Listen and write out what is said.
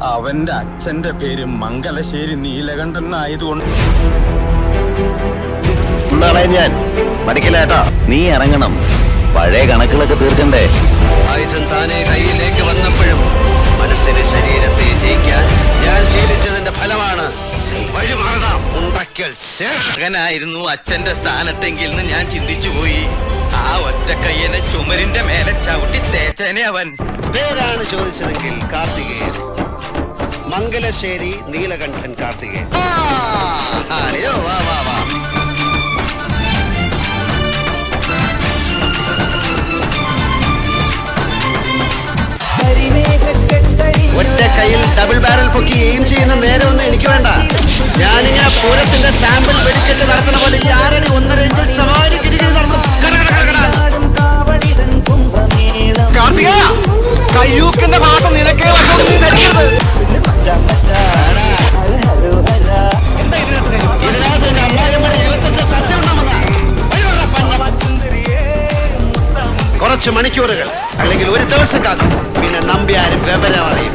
അവന്റെ അച്ഛന്റെ പേര് മംഗലശ്ശേരി നീലകണ്ഠൻ ആയതുകൊണ്ട് ഞാൻ പഠിക്കില്ലേട്ടോ. നീ ഇറങ്ങണം, പഴയ കണക്കുകളൊക്കെ തീർക്കണ്ടേ. ആയുധം താനെ കയ്യിലേക്ക് വന്നപ്പോഴും മനസ്സിന് ശരീരത്തെ ജയിക്കാൻ ഞാൻ ശീലിച്ചതിന്റെ ഫലമാണ്. മകനായിരുന്നു അച്ഛന്റെ സ്ഥാനത്തെങ്കിൽ ഞാൻ ചിന്തിച്ചുപോയി. ആ ഒറ്റക്കയ്യനെ ചുമരിന്റെ മേലെ ചവിട്ടി തേച്ചേനെ അവൻ. പേരാണ് ചോദിച്ചതെങ്കിൽ കാർത്തികേയൻ, മംഗലശ്ശേരി നീലകണ്ഠൻ കാർത്തികേയൻ. വാ വാ വാ. ഒറ്റ കയ്യിൽ ഡബിൾ ബാരൽ പൊക്കി എയിം ചെയ്യുന്ന നേരമൊന്നും എനിക്ക് വേണ്ട. ഞാനിങ്ങനെ പൂരത്തിന്റെ സാമ്പിൾ വെടിക്കെട്ട് നടത്തുന്ന പോലെ 6 അടി 1.5 ഇഞ്ചിൽ സവാരി ഗിരിഗിരി നടന്നു. കാർത്തിക, കയ്യൂക്കിന്റെ ഭാഷം നിനക്കേ വന്നോണ്ട് നീ ധരിക്കരുത്. ഇതിനകത്ത് അമ്മായിയമ്മയുടെ 28 സത്യം ഉണ്ടാവുന്ന കുറച്ച് മണിക്കൂറുകൾ അല്ലെങ്കിൽ ഒരു ദിവസം കാക്കും. പിന്നെ നമ്പ്യാരും വിവരം അറിയും.